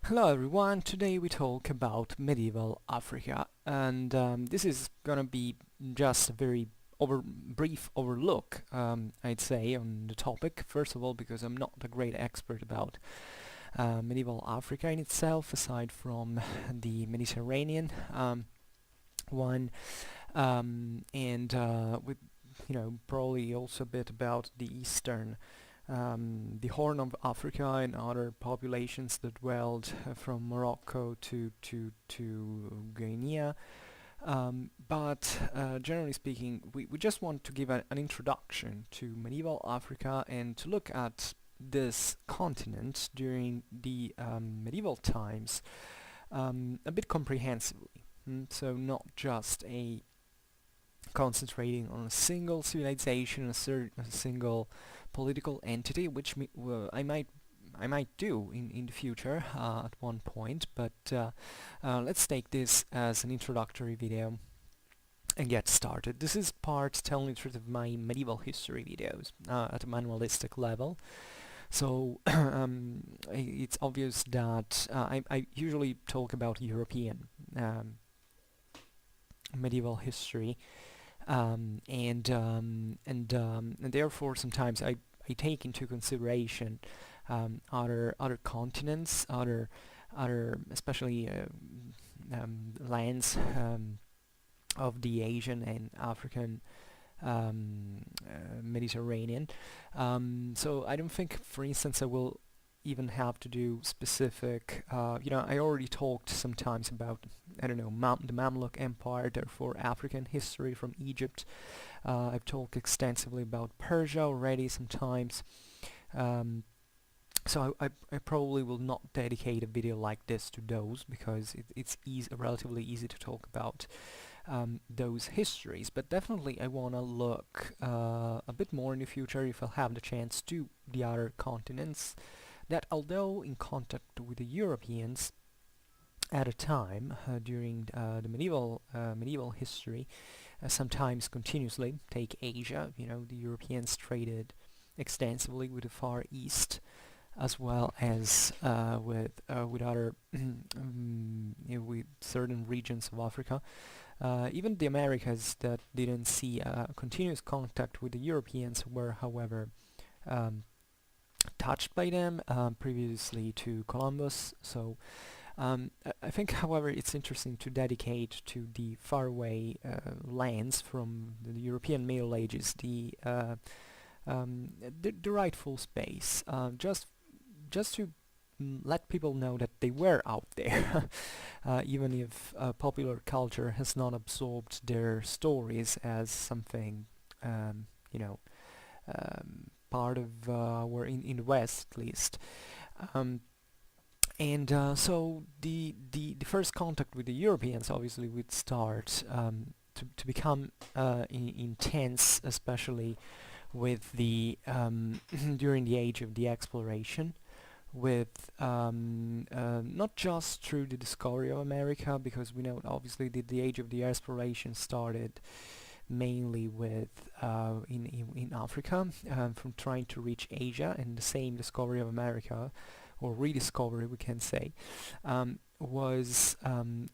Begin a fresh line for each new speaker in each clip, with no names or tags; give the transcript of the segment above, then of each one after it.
Hello everyone, today we talk about medieval Africa and this is gonna be just a very brief overlook, I'd say, on the topic. First of all, because I'm not a great expert about medieval Africa in itself, aside from the Mediterranean one, and with probably also a bit about the Eastern the Horn of Africa and other populations that dwelled from Morocco to Guinea. But generally speaking, we just want to give an introduction to medieval Africa and to look at this continent during the medieval times a bit comprehensively. So not just a concentrating on a single civilization, a single political entity, which I might do in the future at one point, but let's take this as an introductory video and get started. This is part, telling the truth, of my medieval history videos at a manualistic level. So it's obvious that I usually talk about European medieval history, and therefore sometimes I take into consideration other continents, other especially lands of the Asian and African Mediterranean. So I don't think, for instance, I will even have to do specific, I already talked sometimes about, I don't know, the Mamluk Empire, therefore African history from Egypt. I've talked extensively about Persia already sometimes. So I probably will not dedicate a video like this to those, because it's relatively easy to talk about those histories. But definitely I want to look a bit more in the future, if I'll have the chance, to the other continents that, although in contact with the Europeans at a time during the medieval history, sometimes continuously, take Asia. The Europeans traded extensively with the Far East, as well as with other with certain regions of Africa. Even the Americas, that didn't see continuous contact with the Europeans, were, however, touched by them previously to Columbus. So I think, however, it's interesting to dedicate to the faraway lands from the European Middle Ages the rightful space, just to let people know that they were out there, even if popular culture has not absorbed their stories as something, you know, part of in the West, at least. So the first contact with the Europeans obviously would start to become intense, especially with the during the age of the exploration, with not just through the discovery of America, because we know obviously the age of the exploration started mainly with in Africa, from trying to reach Asia, and the same discovery of America, or rediscovery we can say, was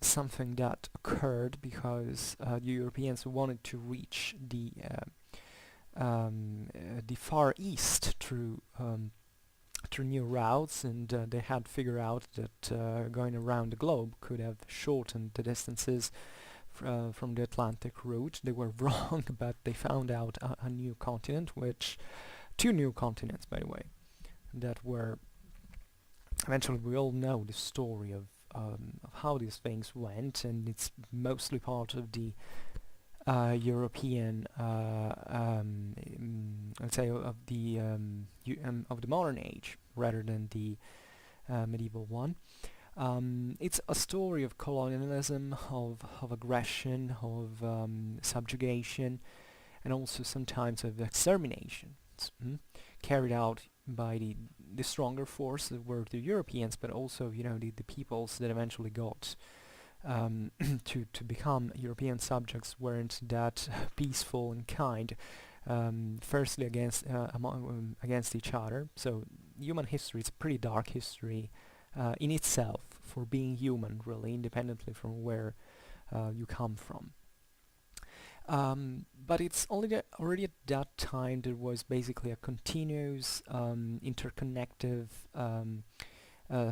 something that occurred because the Europeans wanted to reach the Far East through new routes, and they had figured out that going around the globe could have shortened the distances from the Atlantic route. They were wrong, but they found out a new continent, two new continents, by the way, that were eventually, we all know the story of how these things went, and it's mostly part of the European, let's say, of the modern age, rather than the medieval one. It's a story of colonialism, of aggression, of subjugation, and also sometimes of extermination, carried out by the stronger force that were the Europeans, but also the peoples that eventually got to become European subjects weren't that peaceful and kind. Firstly, against each other. So human history is a pretty dark history in itself for being human, really, independently from where you come from. But it's only that already at that time there was basically a continuous interconnective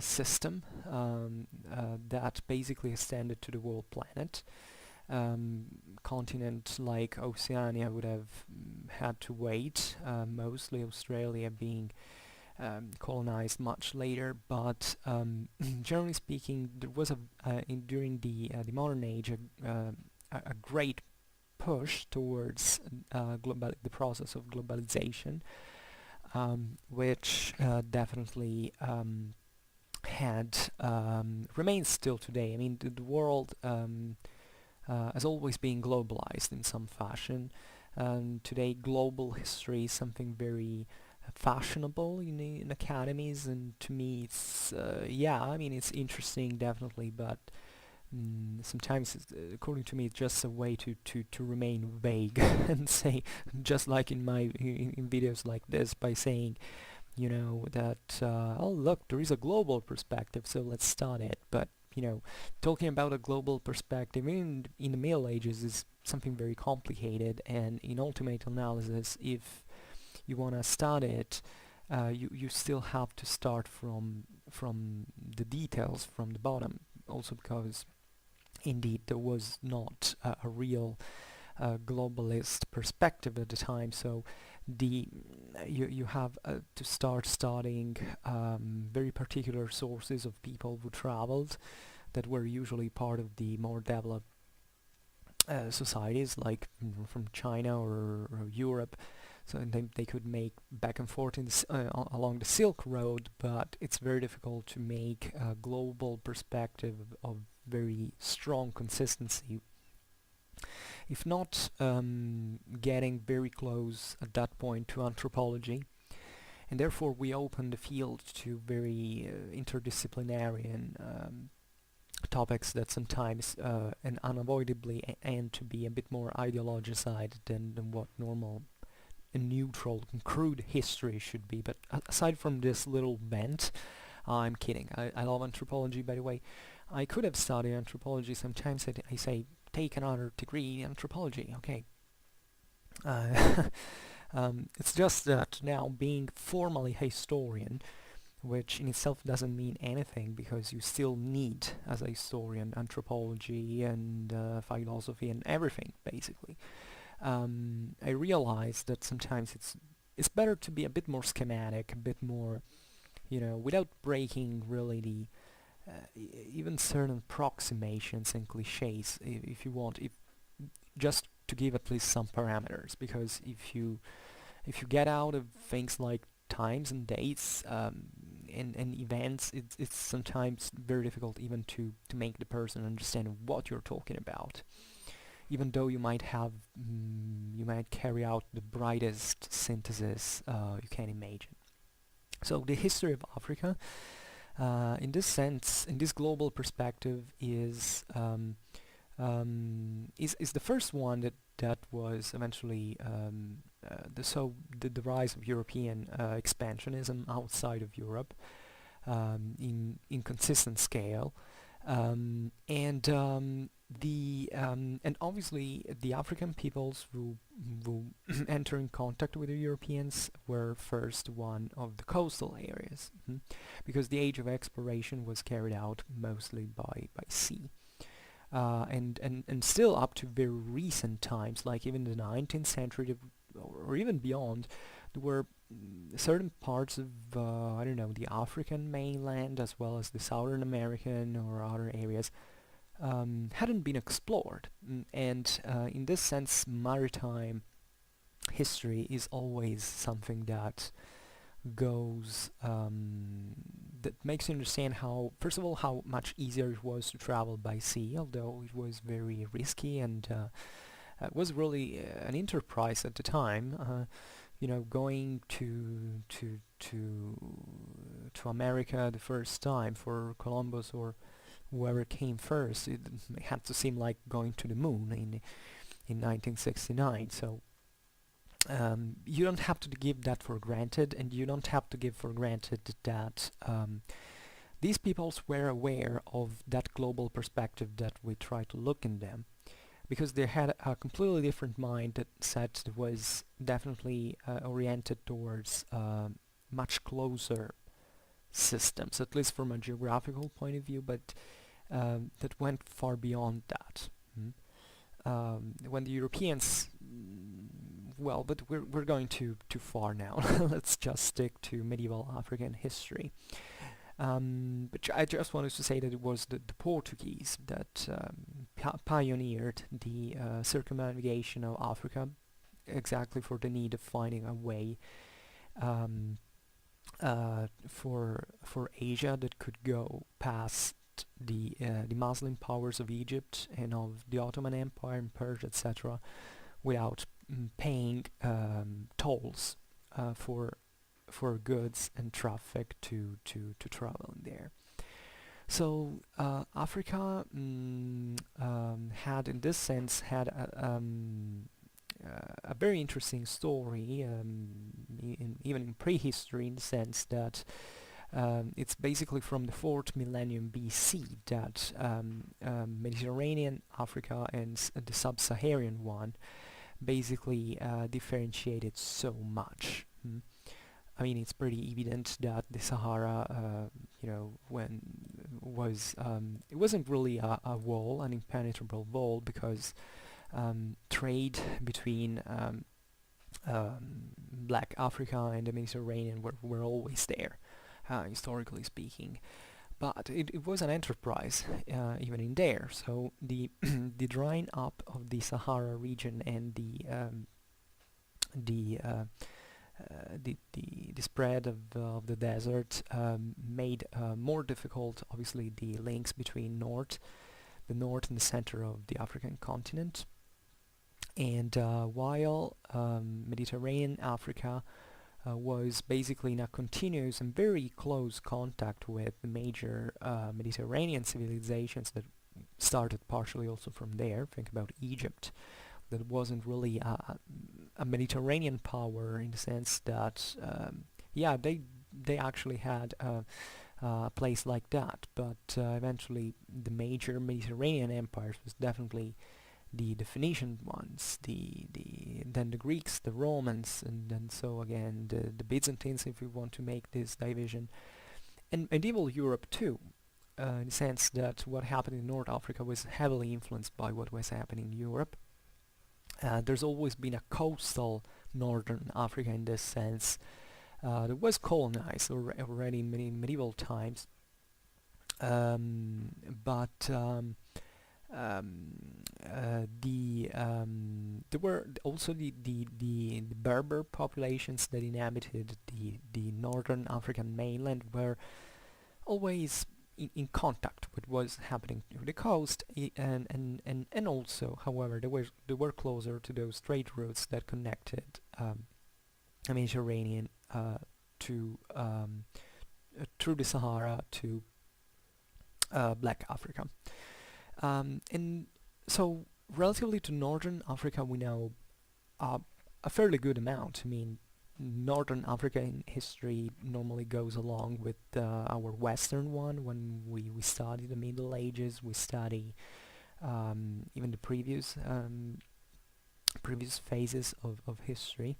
system that basically extended to the whole planet. Continent like Oceania would have had to wait, mostly Australia being colonized much later, but generally speaking there was during the modern age a great push towards the process of globalization, which definitely remains still today. I mean, the world has always been globalized in some fashion. Today, global history is something very fashionable in academies, and to me, it's yeah. I mean, it's interesting, definitely, but sometimes, according to me, it's just a way to remain vague and say, just like in videos like this, by saying, that oh look, there is a global perspective, so let's start it. But talking about a global perspective in the Middle Ages is something very complicated, and in ultimate analysis, if you want to start it, you still have to start from the details, from the bottom, also because indeed there was not a real globalist perspective at the time. So you have to start studying very particular sources of people who traveled, that were usually part of the more developed societies, like from China or Europe. So they could make back and forth along the Silk Road, but it's very difficult to make a global perspective of very strong consistency, if not getting very close at that point to anthropology. And therefore we open the field to very interdisciplinary topics that sometimes and unavoidably end to be a bit more ideologicized than what normal and neutral and crude history should be. But aside from this little vent, I'm kidding. I love anthropology, by the way. I could have studied anthropology. Sometimes I say, take another degree in anthropology. Okay. It's just that now, being formally a historian, which in itself doesn't mean anything, because you still need, as a historian, anthropology and philosophy and everything, basically. I realize that sometimes it's better to be a bit more schematic, a bit more, without breaking really the even certain approximations and cliches, if you want, just to give at least some parameters, because if you get out of things like times and dates and events, it's sometimes very difficult even to make the person understand what you're talking about, even though you might carry out the brightest synthesis you can imagine. So the history of Africa, in this sense, in this global perspective, is the first one that was eventually the rise of European expansionism outside of Europe in consistent scale, and obviously the African peoples who enter in contact with the Europeans were first one of the coastal areas, because the age of exploration was carried out mostly by sea. And still up to very recent times, like even the 19th century or even beyond, there were certain parts of I don't know, the African mainland as well as the Southern American or other areas hadn't been explored, and in this sense, maritime history is always something that goes that makes you understand how, first of all, how much easier it was to travel by sea, although it was very risky, and it was really an enterprise at the time. Going to America the first time for Columbus or whoever came first, it had to seem like going to the moon in 1969. So you don't have to give that for granted, and you don't have to give for granted that these peoples were aware of that global perspective that we try to look in them, because they had a completely different mind that set that was definitely oriented towards much closer systems, at least from a geographical point of view, but that went far beyond that. When the Europeans, well, but we're going too far now. Let's just stick to medieval African history. But I just wanted to say that it was the Portuguese that pioneered the circumnavigation of Africa, exactly for the need of finding a way for Asia that could go past the Muslim powers of Egypt and of the Ottoman Empire and Persia, etc., without paying tolls for goods and traffic to travel in there. So Africa had, in this sense, had a very interesting story, even in prehistory, in the sense that it's basically from the 4th millennium BC that Mediterranean Africa and the sub-Saharan one basically differentiated so much. I mean, it's pretty evident that the Sahara, when was it wasn't really a wall, an impenetrable wall, because trade between Black Africa and the Mediterranean were always there, historically speaking. But it was an enterprise even in there. So the the drying up of the Sahara region and the spread of the desert made more difficult, obviously, the links between the north and the center of the African continent. And while Mediterranean Africa was basically in a continuous and very close contact with the major Mediterranean civilizations that started partially also from there. Think about Egypt. That wasn't really a Mediterranean power in the sense that, yeah, they actually had a place like that, but eventually the major Mediterranean empires was definitely the Phoenician ones, then the Greeks, the Romans, and then so again the Byzantines, if we want to make this division, and medieval Europe too, in the sense that what happened in North Africa was heavily influenced by what was happening in Europe. There's always been a coastal northern Africa in this sense that was colonized already in medieval times, but there were also the Berber populations that inhabited the northern African mainland were always in contact with what was happening to the coast, and also, however, they were closer to those trade routes that connected the Mediterranean to through the Sahara to Black Africa. And so, relatively to Northern Africa, we know a fairly good amount. I mean, Northern Africa in history normally goes along with our Western one. When we study the Middle Ages, we study even the previous phases of history.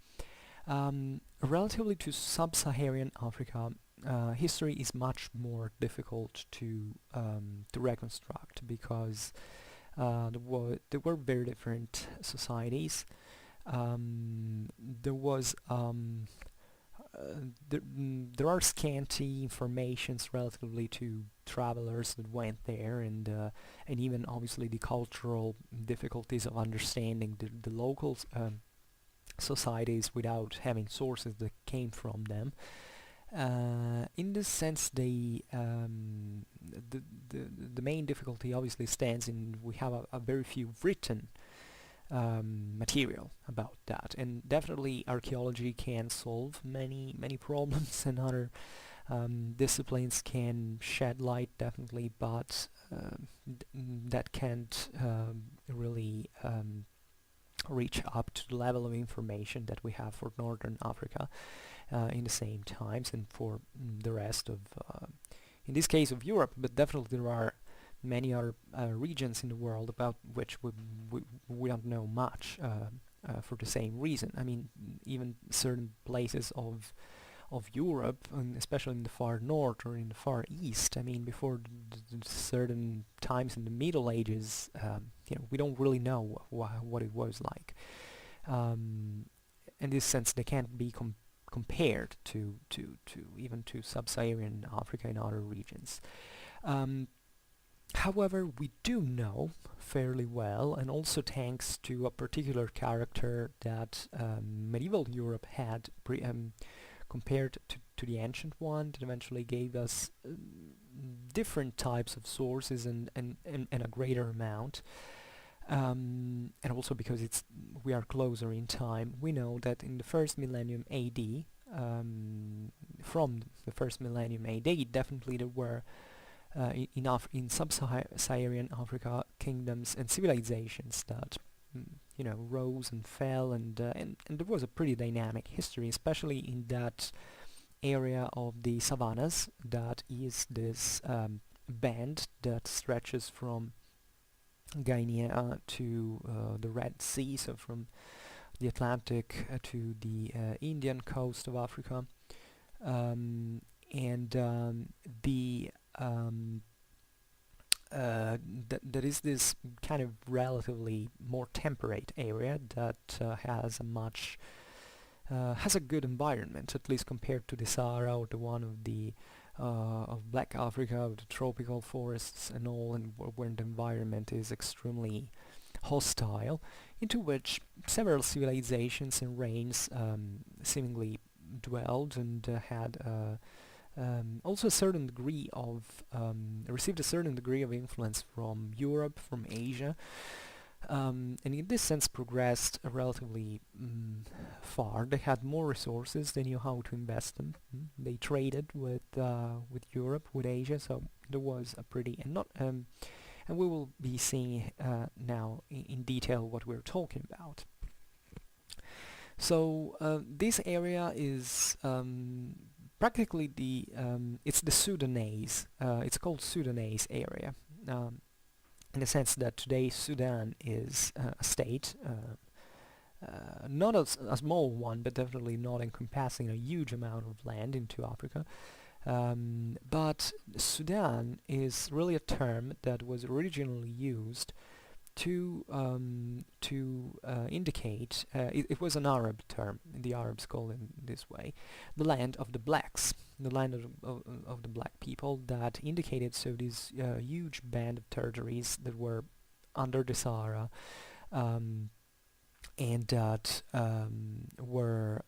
Relatively to Sub-Saharan Africa, history is much more difficult to reconstruct, because there were very different societies. There are scanty informations relatively to travelers that went there, and even obviously the cultural difficulties of understanding the local societies without having sources that came from them. In this sense, the main difficulty obviously stands in we have a very few written material about that, and definitely archaeology can solve many problems, and other disciplines can shed light, definitely, but that can't really reach up to the level of information that we have for Northern Africa in the same times, and for the rest of in this case of Europe, but definitely there are many other regions in the world about which we don't know much for the same reason. I mean, even certain places of Europe, and especially in the far north or in the far east. I mean, before certain times in the Middle Ages, we don't really know what it was like. In this sense, they can't be compared to even to sub-Saharan Africa and other regions. However, we do know fairly well, and also thanks to a particular character that medieval Europe had compared to the ancient one, that eventually gave us different types of sources and a greater amount. And also because we are closer in time, we know that in the first millennium AD, from the first millennium AD, definitely there were in sub-Saharan Africa kingdoms and civilizations that rose and fell, and there was a pretty dynamic history, especially in that area of the savannas, that is this band that stretches from Guinea to the Red Sea, so from the Atlantic to the Indian coast of Africa, that is this kind of relatively more temperate area that has a good environment, at least compared to the Sahara or the one of Black Africa, with the tropical forests and all, and where the environment is extremely hostile, into which several civilizations and reigns seemingly dwelled, and had also a certain degree of received a certain degree of influence from Europe, from Asia, and in this sense progressed relatively far. They had more resources, they knew how to invest them. They traded with Europe, with Asia, so there was a pretty and we will be seeing now in detail what we're talking about. So this area is practically it's the Sudanese. It's called Sudanese area, in the sense that today Sudan is a state, not a small one, but definitely not encompassing a huge amount of land into Africa. But Sudan is really a term that was originally used to indicate, it was an Arab term, the Arabs call it this way, the land of the blacks, the land of the black people, that indicated this huge band of territories that were under the Sahara, and that were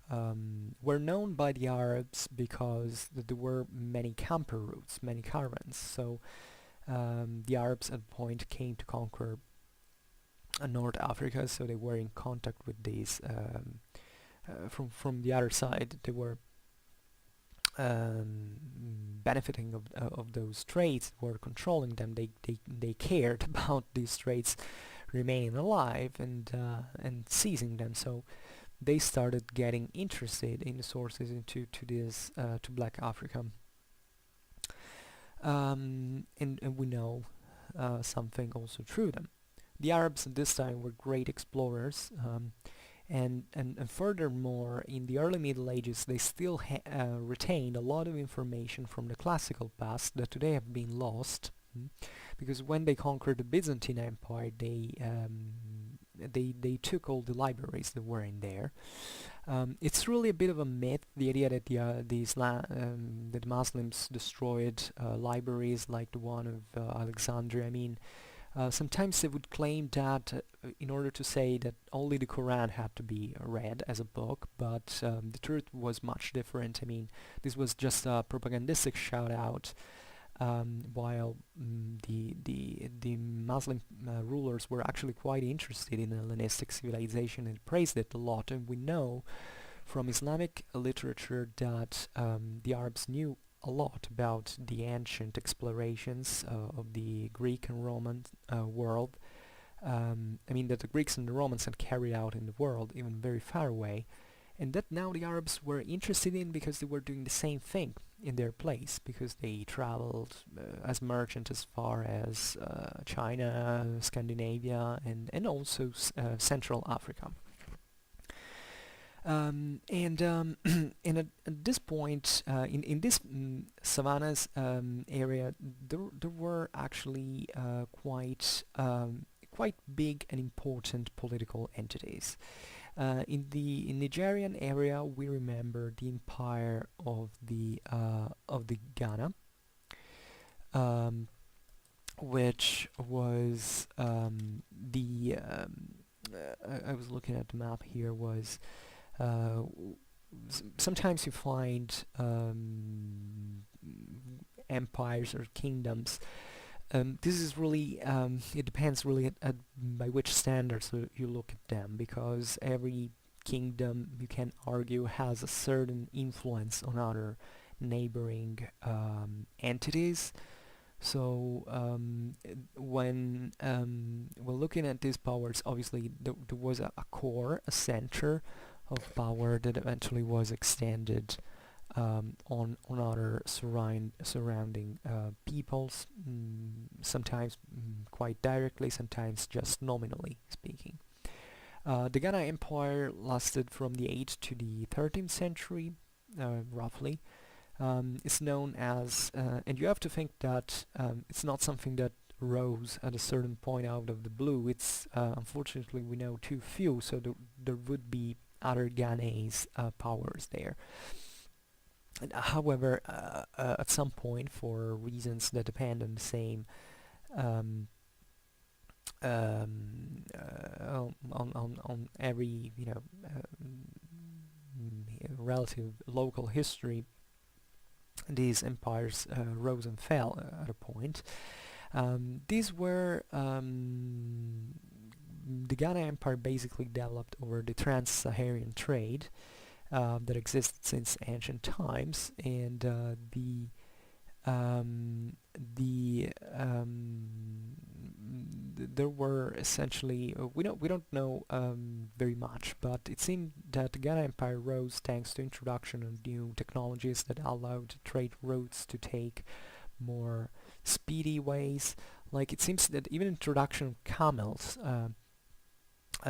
known by the Arabs because there were many camper routes, many caravans. So the Arabs at a point came to conquer North Africa, so they were in contact with these from the other side. They were benefiting of those trades, were controlling them. They cared about these trades remaining alive and seizing them. So they started getting interested in the sources into this to Black Africa, and we know something also through them. The Arabs at this time were great explorers, and furthermore, in the early Middle Ages, they still retained a lot of information from the classical past that today have been lost. Because when they conquered the Byzantine Empire, they took all the libraries that were in there. It's really a bit of a myth, the idea that that Muslims destroyed libraries like the one of Alexandria. I mean, sometimes they would claim that in order to say that only the Quran had to be read as a book, but the truth was much different. I mean, this was just a propagandistic shout-out, while the Muslim rulers were actually quite interested in Hellenistic civilization and praised it a lot. And we know from Islamic literature that the Arabs knew a lot about the ancient explorations of the Greek and Roman world. I mean, that the Greeks and the Romans had carried out in the world, even very far away, and that now the Arabs were interested in because they were doing the same thing in their place, because they traveled as merchants as far as China, Scandinavia, and also Central Africa. And at this point, in this savannas area, there were actually quite big and important political entities. In the Nigerian area, we remember the empire of the Ghana, which was I was looking at the map here. Was sometimes you find empires or kingdoms. This is really, it depends really by which standards you look at them, because every kingdom, you can argue, has a certain influence on other neighboring entities. So when we're looking at these powers, obviously there was a core, a center of power that eventually was extended on other surrounding peoples, sometimes quite directly, sometimes just nominally speaking. The Ghana Empire lasted from the 8th to the 13th century, roughly. It's known as, and you have to think that it's not something that rose at a certain point out of the blue. It's unfortunately, we know too few, so there would be other Ghanese powers there. However, at some point, for reasons that depend on the same on every relative local history, these empires rose and fell at a point. These were the Ghana Empire basically developed over the trans-Saharan trade that existed since ancient times, and there were essentially we don't know very much, but it seemed that the Ghana Empire rose thanks to introduction of new technologies that allowed trade routes to take more speedy ways. Like, it seems that even introduction of camels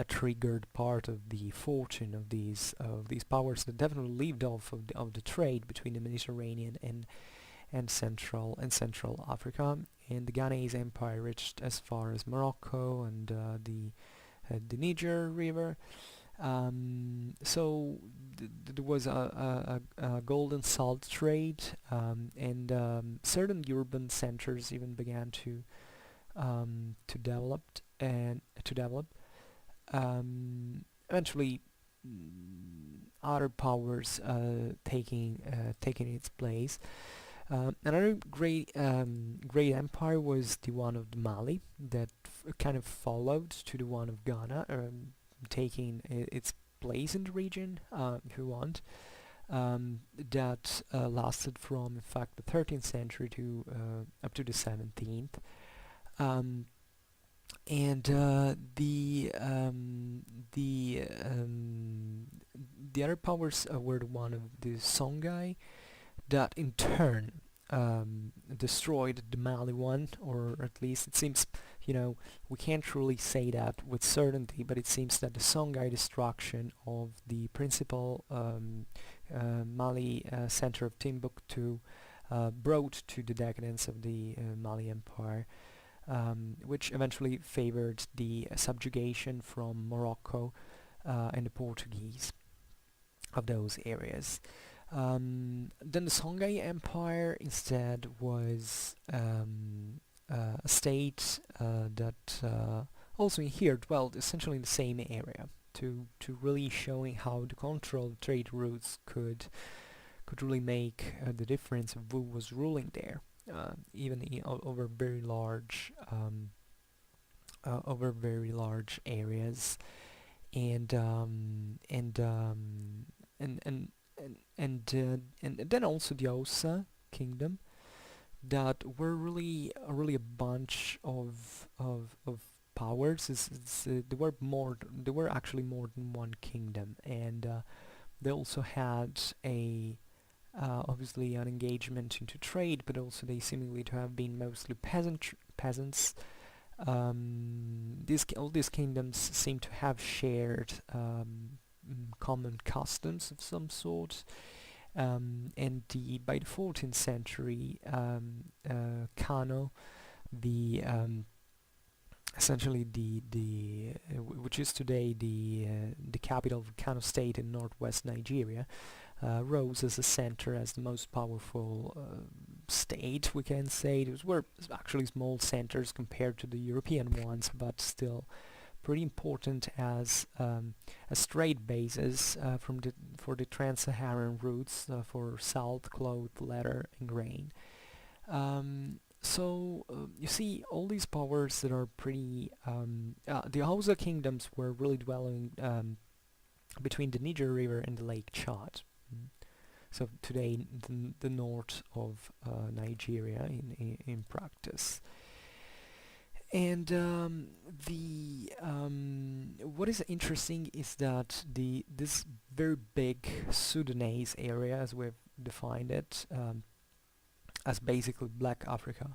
triggered part of the fortune of these powers that definitely lived off of the trade between the Mediterranean and Central Africa. And the Ghanese Empire reached as far as Morocco and the Niger River. So there was a gold and salt trade, and certain urban centers even began to develop. Eventually, other powers taking its place. Another great empire was the one of Mali, that kind of followed to the one of Ghana, taking its place in the region, if you want. That lasted from, in fact, the 13th century to up to the 17th. And the other powers were the one of the Songhai, that in turn destroyed the Mali one, or at least it seems, we can't really say that with certainty, but it seems that the Songhai destruction of the principal Mali center of Timbuktu brought to the decadence of the Mali Empire, which eventually favored the subjugation from Morocco and the Portuguese of those areas. Then the Songhai Empire instead was a state that also here dwelled essentially in the same area, to really showing how the control of trade routes could really make the difference of who was ruling there, even over very large areas, and then also the Osa kingdom, that were really a bunch of powers. There were actually more than one kingdom, and They also had a obviously an engagement into trade, but also they seemingly to have been mostly peasants. All these kingdoms seem to have shared common customs of some sort. And by the 14th century, Kano, the essentially which is today the capital of Kano State in northwest Nigeria, rose as a center, as the most powerful state, we can say. Those were actually small centers compared to the European ones, but still pretty important as trade bases for the trans-Saharan routes for salt, cloth, leather, and grain. So you see, all these powers that are pretty the Hausa kingdoms were really dwelling between the Niger River and the Lake Chad. So today the north of Nigeria in practice. And what is interesting is that this very big Sudanese area, as we've defined it, as basically Black Africa,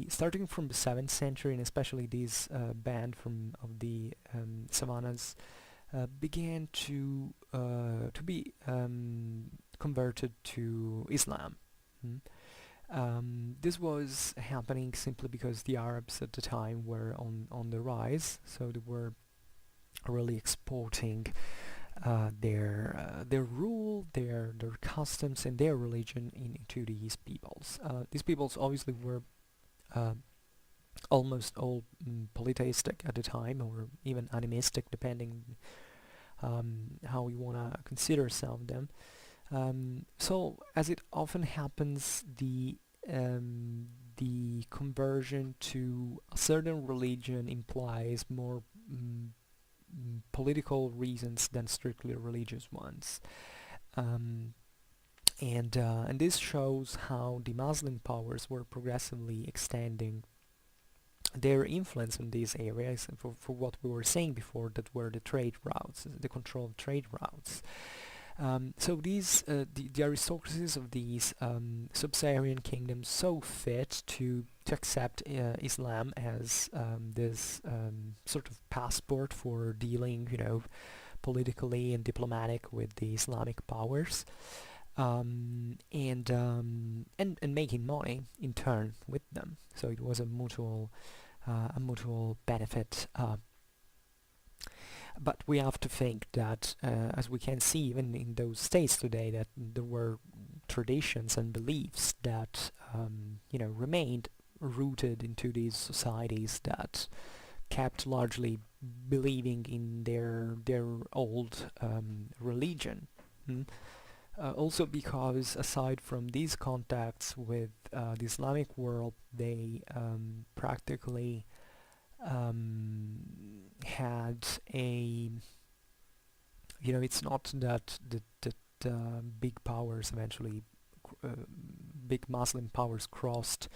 starting from the 7th century, and especially this band of the savannas, began to be converted to Islam. This was happening simply because the Arabs at the time were on the rise, so they were really exporting their rule, their customs, and their religion into these peoples. These peoples obviously were almost all polytheistic at the time, or even animistic, depending how you want to consider some of them. So, as it often happens, the conversion to a certain religion implies more political reasons than strictly religious ones. And this shows how the Muslim powers were progressively extending their influence in these areas for what we were saying before, that were the trade routes, the control of trade routes. So these the aristocracies of these sub-Saharan kingdoms saw fit to accept Islam as this sort of passport for dealing, politically and diplomatic with the Islamic powers, and making money in turn with them. So it was a mutual benefit. But we have to think that, as we can see even in those states today, that there were traditions and beliefs that remained rooted into these societies that kept largely believing in their old religion. Also because aside from these contacts with the Islamic world, they practically had a, it's not that big powers eventually, big Muslim powers crossed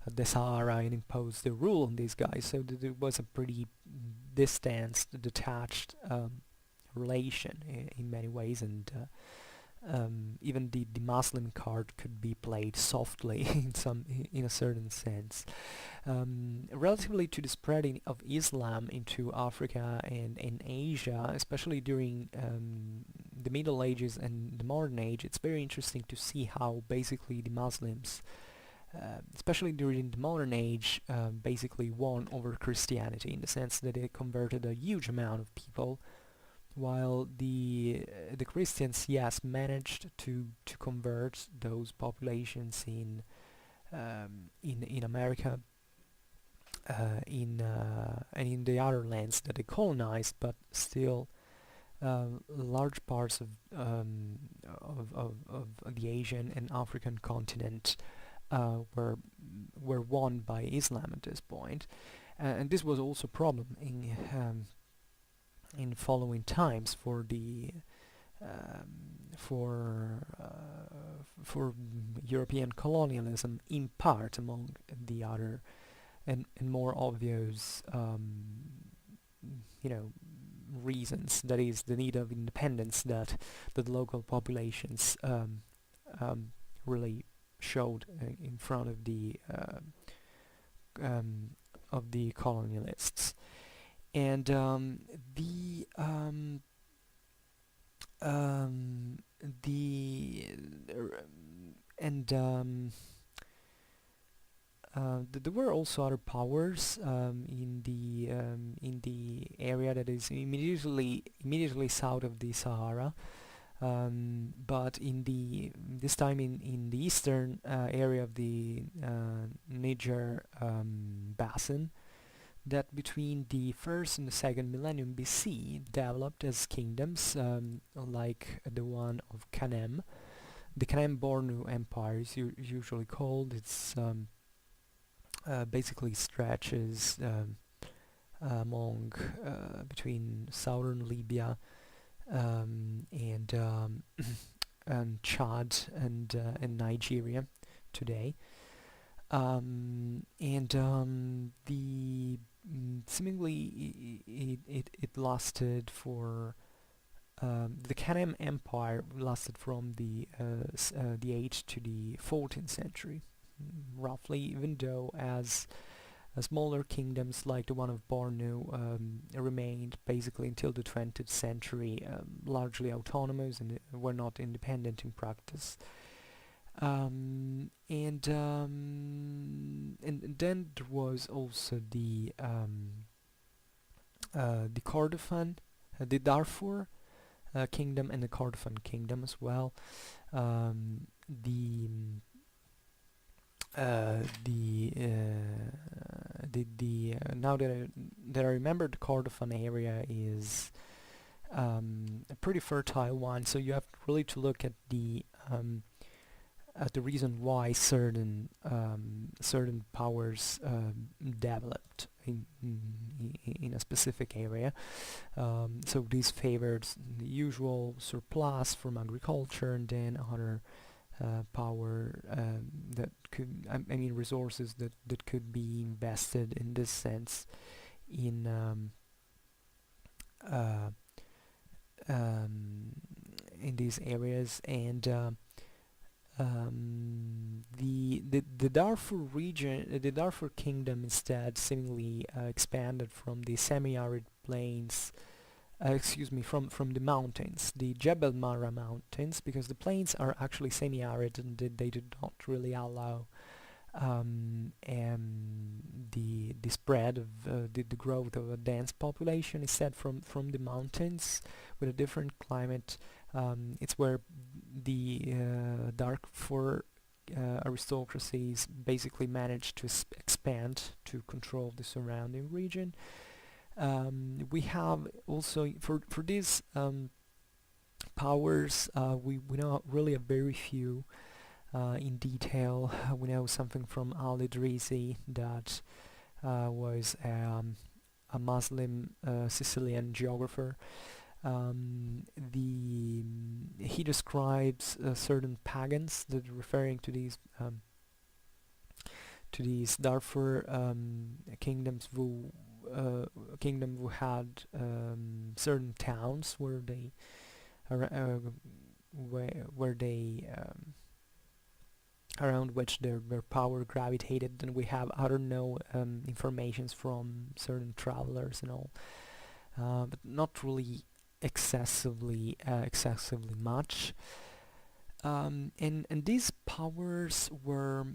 the Sahara and imposed their rule on these guys, so there was a pretty distanced, detached relation in many ways, and even the Muslim card could be played softly in a certain sense. Relatively to the spreading of Islam into Africa and in Asia, especially during the Middle Ages and the modern age, it's very interesting to see how basically the Muslims, especially during the modern age, basically won over Christianity, in the sense that it converted a huge amount of people, while the Christians, yes, managed to convert those populations in America, and in the other lands that they colonized, but still large parts of the Asian and African continent were won by Islam at this point, and this was also a problem in following times for the for European colonialism, in part, among the other and more obvious reasons, that is the need of independence that the local populations really showed in front of the colonialists. And there were also other powers in the area that is immediately south of the Sahara, but this time in the eastern area of the Niger basin, that between the first and the second millennium BC developed as kingdoms, like the one of Kanem. The Kanem-Bornu Empire is usually called. It's basically stretches between southern Libya and Chad and Nigeria today. Seemingly it lasted for the Kanem Empire lasted from the 8th to the 14th century, roughly, even though as smaller kingdoms like the one of Bornu remained basically until the 20th century largely autonomous and were not independent in practice. And then there was also the Kordofan, the Darfur kingdom, and the Kordofan kingdom as well. Now that I remember, the Kordofan area is a pretty fertile one, so you have really to look at the reason why certain powers developed in a specific area. So these favored the usual surplus from agriculture, and then other power that could, I mean, resources that could be invested in this sense in these areas. And the Darfur region, the Darfur kingdom, instead seemingly expanded from the semi-arid plains, from the mountains, the Jebel Mara mountains, because the plains are actually semi-arid and they do not really allow the spread of the growth of a dense population. Instead, from the mountains with a different climate, it's where the Darfur aristocracies basically managed to expand to control the surrounding region. We have also for these powers, we know really a very few in detail. We know something from Al-Idrisi, that was a Muslim Sicilian geographer. He describes certain pagans that are referring to these Darfur kingdoms who had certain towns where they around which their power gravitated. And we have other informations from certain travelers and all, but not really excessively much. And these powers were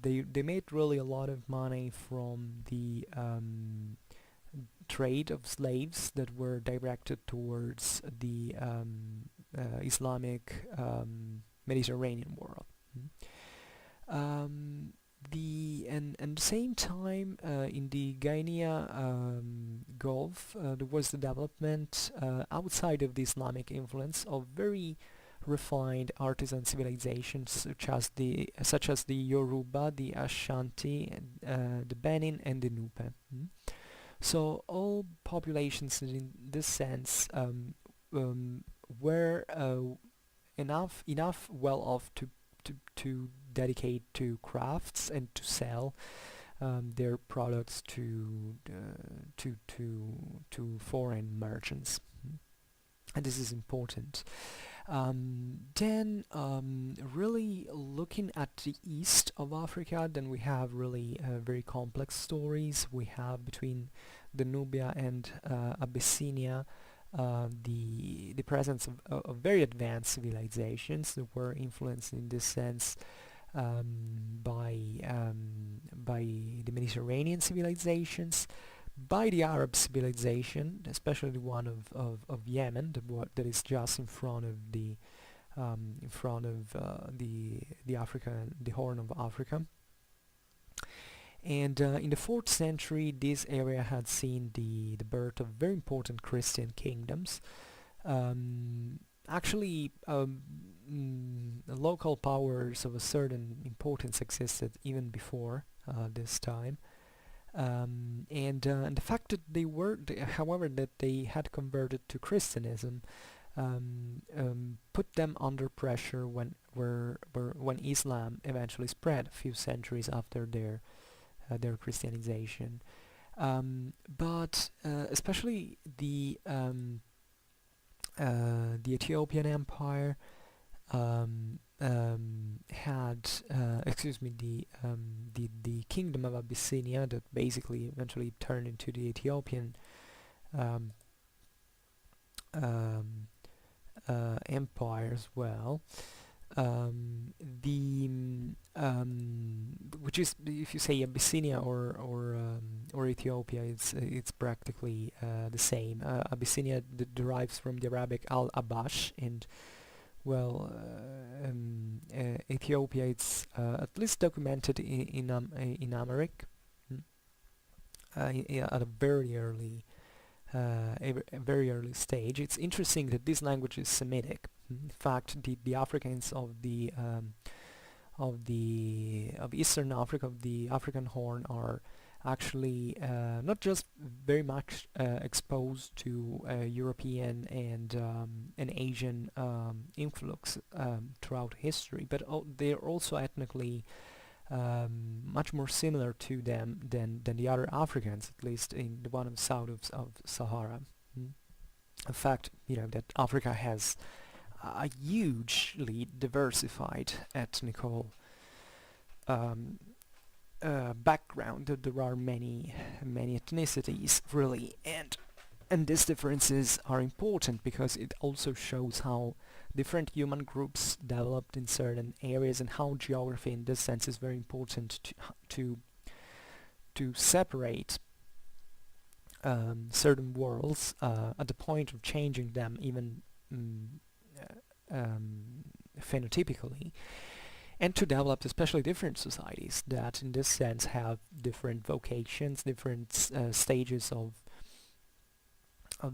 they made really a lot of money from the trade of slaves that were directed towards the Islamic Mediterranean world. And at the same time, in the Guinea Gulf, there was the development outside of the Islamic influence of very refined artisan civilizations, such as the Yoruba, the Ashanti, the Benin, and the Nupe. So all populations in this sense were enough well off to dedicate to crafts and to sell their products to foreign merchants. And this is important. Then really looking at the east of Africa, then we have really very complex stories we have between the Nubia and Abyssinia. The presence of very advanced civilizations that were influenced in this sense by the Mediterranean civilizations, by the Arab civilization, especially the one of Yemen, that is just in front of the the Horn of Africa. And in the 4th century, this area had seen the birth of very important Christian kingdoms. Actually, local powers of a certain importance existed even before this time. And the fact that however, that they had converted to Christianism put them under pressure when Islam eventually spread a few centuries after their Christianization. But especially the Ethiopian Empire had the Kingdom of Abyssinia, that basically eventually turned into the Ethiopian um, um, empire as well. The Which is, if you say Abyssinia or Ethiopia, it's practically the same. Abyssinia derives from the Arabic al-Abash, and well, Ethiopia, it's at least documented in Amharic, at a very early stage. It's interesting that this language is Semitic. In fact, the Africans of Eastern Africa, of the African Horn, are actually not just very much exposed to European and Asian influx throughout history, but they're also ethnically much more similar to them than the other Africans, at least in the one south of Sahara. In fact, that Africa has a hugely diversified ethnical background. There are many ethnicities, really, and these differences are important because it also shows how different human groups developed in certain areas, and how geography in this sense is very important to separate certain worlds at the point of changing them, even phenotypically, and to develop especially different societies that in this sense have different vocations, different stages of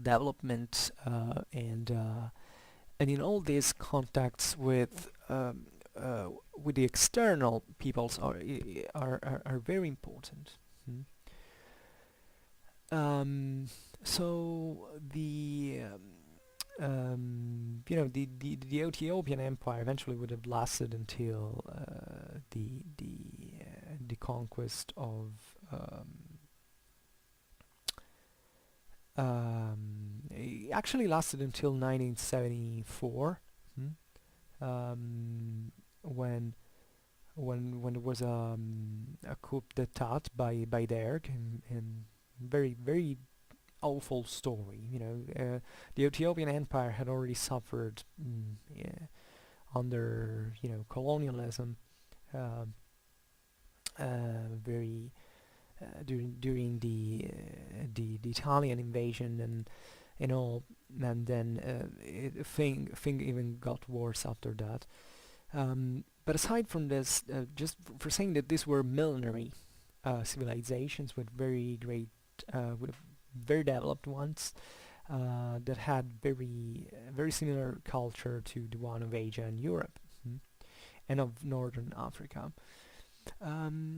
development, and in all these contacts with the external peoples are very important. So the Ethiopian Empire eventually would have lasted until the conquest of it actually lasted until 1974, when there was a coup d'état by Derg, and very awful story. The Ethiopian Empire had already suffered under colonialism, very during the Italian invasion and all, and then thing even got worse after that. But aside from this, just for saying that these were millenary civilizations with very great, with very developed ones, that had very similar culture to the one of Asia and Europe, and of Northern Africa. The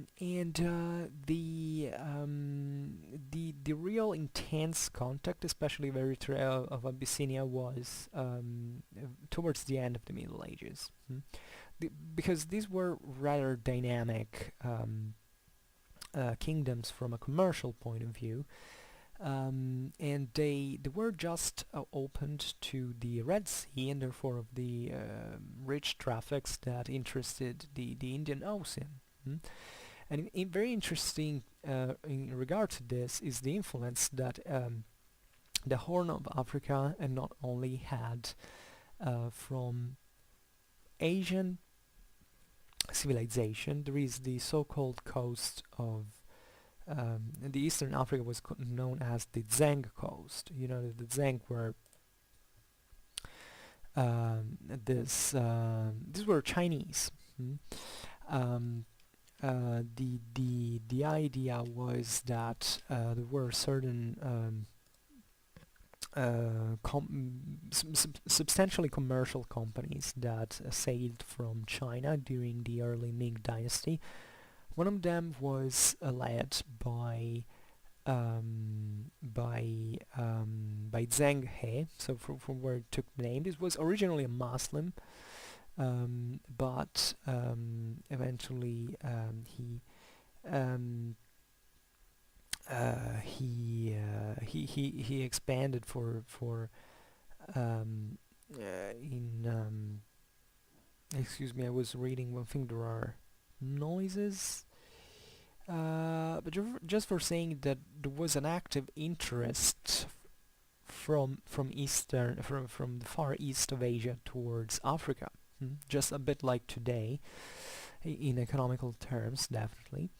real intense contact, especially with Eritrea of Abyssinia, was towards the end of the Middle Ages, because these were rather dynamic kingdoms from a commercial point of view, and they were just opened to the Red Sea, and therefore of the rich traffics that interested the Indian Ocean. And very interesting in regard to this is the influence that the Horn of Africa and not only had from Asian civilization. There is the so-called coast of the Eastern Africa was known as the Zhang coast. You know, the Zhang were these were Chinese. The idea was that there were certain substantially commercial companies that sailed from China during the early Ming Dynasty. One of them was led by Zheng He, so from where it took the name. This was originally a Muslim, but eventually he expanded excuse me, I was reading one thing. There are noises, but just for saying that there was an active interest from the far east of Asia towards Africa, just a bit like today in economical terms, definitely.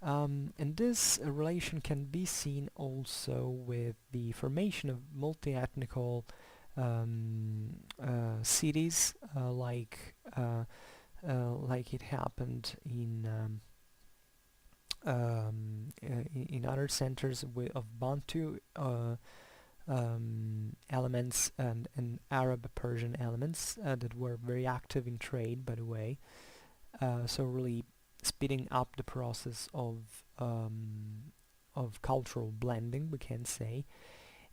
And this relation can be seen also with the formation of multi-ethnical cities, like it happened in other centers of Bantu elements and Arab Persian elements that were very active in trade, by the way. So really speeding up the process of cultural blending, we can say.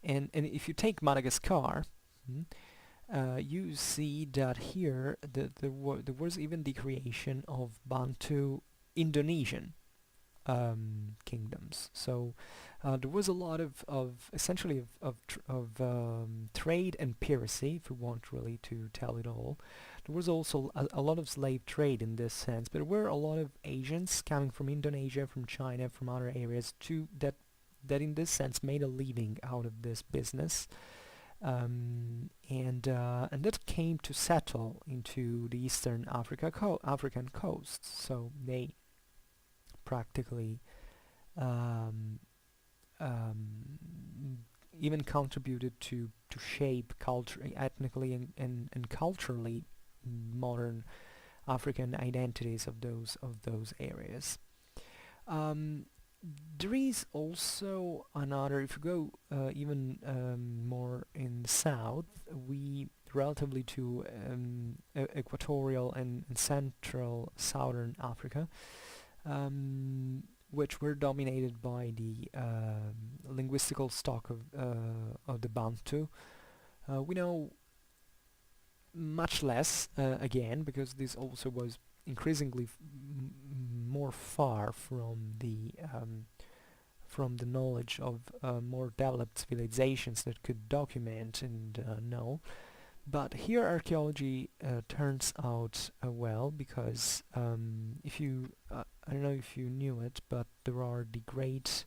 And if you take Madagascar, you see that here there was even the creation of Bantu Indonesian kingdoms. So there was a lot of essentially trade and piracy, if we want really to tell it all. There was also a lot of slave trade in this sense, but there were a lot of Asians coming from Indonesia, from China, from other areas that in this sense made a living out of this business, and that came to settle into the Eastern African coast. So they practically even contributed to shape culture, ethnically and culturally, modern African identities of those areas. There is also another, if you go even more in the south, relatively to equatorial and central southern Africa, which were dominated by the linguistical stock of the Bantu. We know much less, again, because this also was increasingly more far from the knowledge of more developed civilizations that could document and know. But here archaeology turns out well, because if you I don't know if you knew it, but there are the great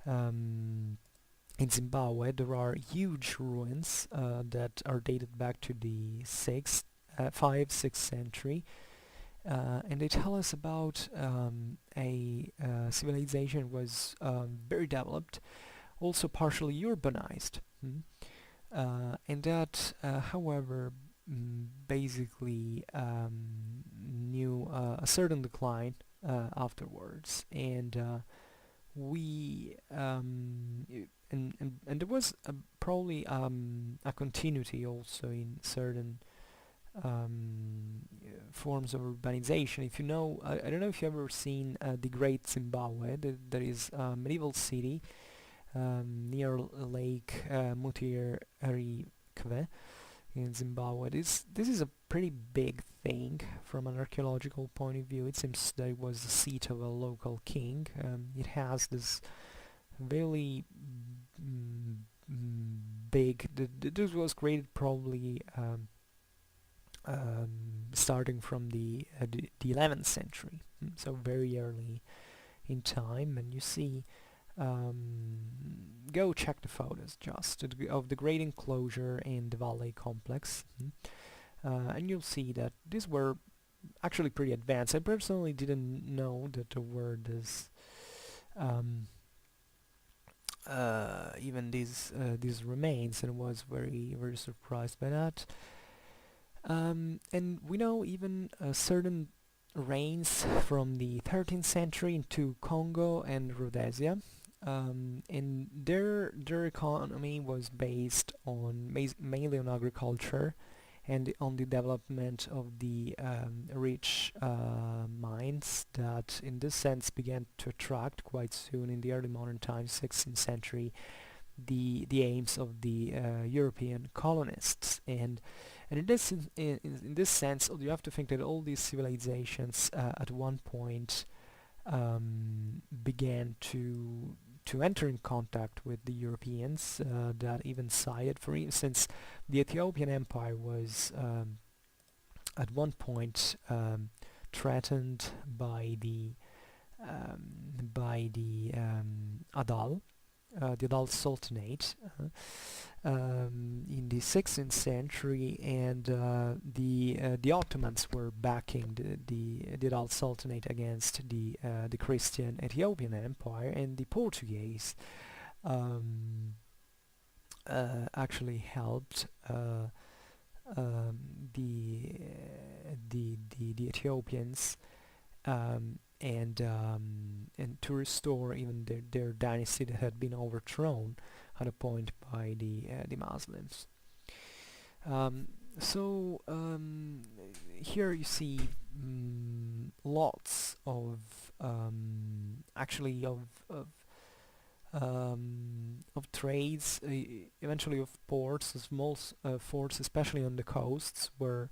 in Zimbabwe there are huge ruins that are dated back to the 5th-6th century, and they tell us about a civilization was very developed, also partially urbanized. And that, however, basically knew a certain decline afterwards, and there was probably a continuity also in certain forms of urbanization. If you know, I don't know if you've ever seen the Great Zimbabwe. There is a medieval city near Lake Mutirikwe, in Zimbabwe. This is a pretty big thing from an archaeological point of view. It seems that it was the seat of a local king. It has this really big. This was created probably starting from the 11th century, so very early in time. And you see, go check the photos just of the great enclosure and the valley complex, and you'll see that these were actually pretty advanced. I personally didn't know that there were this even these remains, and was very surprised by that. And we know even certain reigns from the 13th century into Congo and Rhodesia, and their economy was based on mainly on agriculture and on the development of the rich mines that in this sense began to attract quite soon in the early modern times, 16th century, the aims of the European colonists. And in this sense, you have to think that all these civilizations at one point began to enter in contact with the Europeans, that even sided. For instance, the Ethiopian Empire was at one point threatened by the Adal, the Adal Sultanate, in the 16th century, and the Ottomans were backing the Adal Sultanate against the Christian Ethiopian Empire, and the Portuguese actually helped the Ethiopians, and to restore even their dynasty that had been overthrown at a point by the Muslims. So here you see lots of actually of trades, eventually of ports, small forts, especially on the coasts, where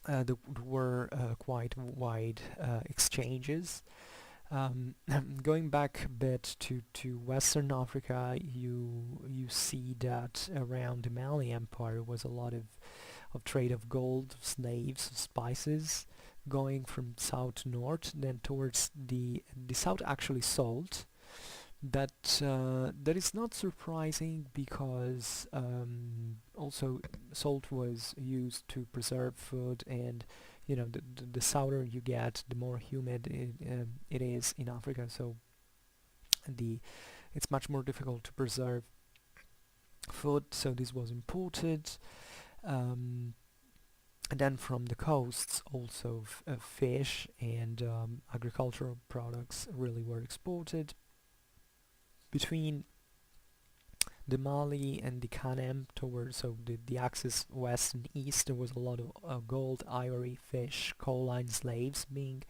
there were quite wide exchanges. Going back a bit to Western Africa, you see that around the Mali Empire was a lot of trade of gold, of slaves, of spices, going from south to north, then towards the south actually salt. That is not surprising, because also salt was used to preserve food, and you know, the southern you get, the more humid it is in Africa, so it's much more difficult to preserve food, so this was imported. And then from the coasts also fish and agricultural products really were exported. Between the Mali and the Kanem towards, so the axis west and east, there was a lot of gold, ivory, fish, coal line slaves being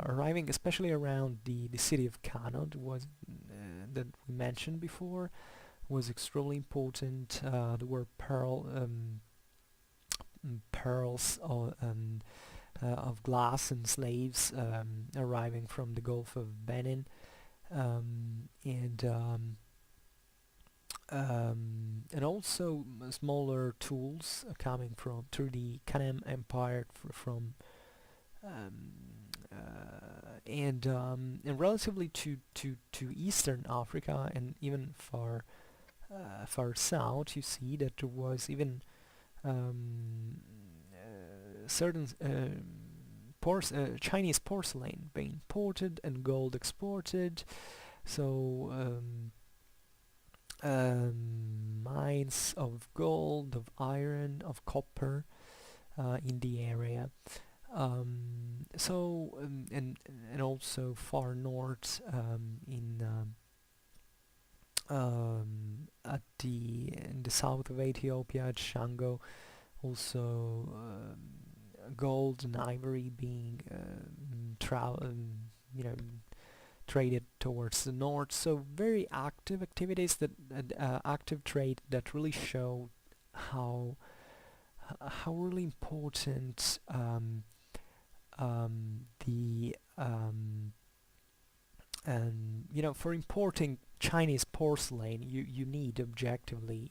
arriving, especially around the city of Kano, that we mentioned before, was extremely important. There were pearls of glass and slaves arriving from the Gulf of Benin. And also smaller tools coming through the Kanem Empire and relatively to Eastern Africa, and even far south, you see that there was even certain Chinese porcelain being imported and gold exported. So mines of gold, of iron, of copper in the area. And also far north, in the south of Ethiopia at Shango, also gold and ivory being traded towards the north. So very active activities that active trade that really show how really important the and for importing Chinese porcelain, you need objectively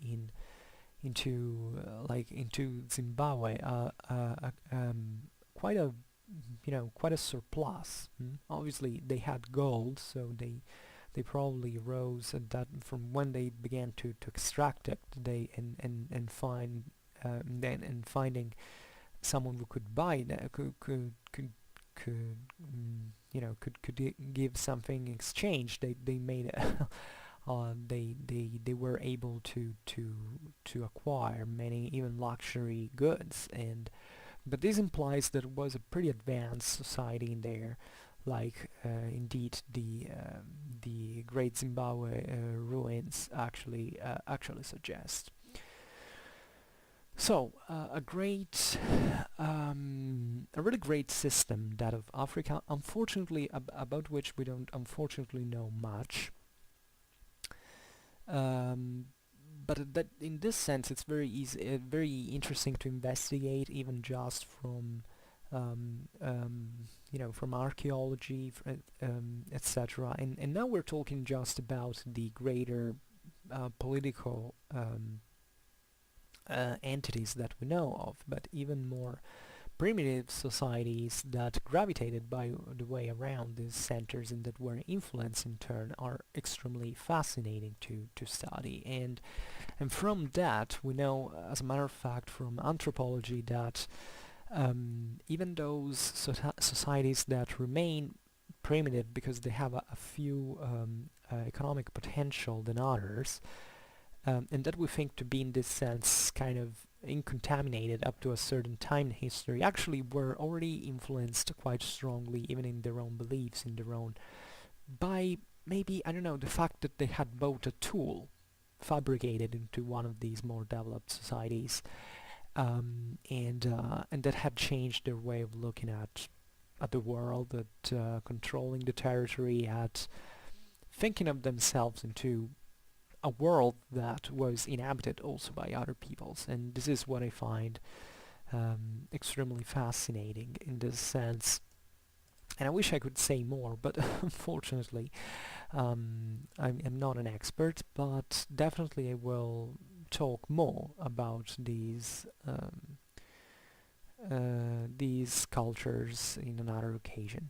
into Zimbabwe quite a quite a surplus. Obviously they had gold, so they probably rose at that from when they began to extract it. They and find and finding someone who could buy that could give something in exchange. They made they were able to acquire many even luxury goods, and but this implies that it was a pretty advanced society in there, like indeed the Great Zimbabwe ruins actually suggest. So a really great system, that of Africa, unfortunately about which we don't unfortunately know much. But that in this sense it's very easy, very interesting to investigate, even just from from archaeology, etc. And now we're talking just about the greater political entities that we know of, but even more primitive societies that gravitated by the way around these centers and that were influenced in turn are extremely fascinating to study. And from that we know, as a matter of fact, from anthropology, that even those societies that remain primitive because they have a few economic potential than others, and that we think to be in this sense kind of incontaminated up to a certain time in history, actually were already influenced quite strongly, even in their own beliefs, in their own, by maybe, I don't know, the fact that they had bought a tool fabricated into one of these more developed societies, and that had changed their way of looking at the world, at controlling the territory, at thinking of themselves into a world that was inhabited also by other peoples. And this is what I find extremely fascinating in this sense. And I wish I could say more, but unfortunately I'm not an expert, but definitely I will talk more about these cultures in another occasion.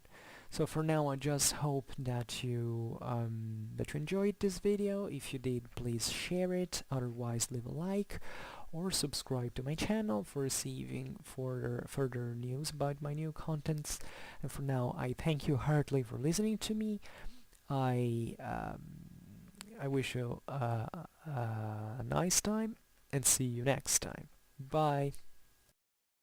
So for now, I just hope that you enjoyed this video. If you did, please share it. Otherwise, leave a like or subscribe to my channel for receiving further news about my new contents. And for now, I thank you heartily for listening to me. I wish you a nice time and see you next time. Bye.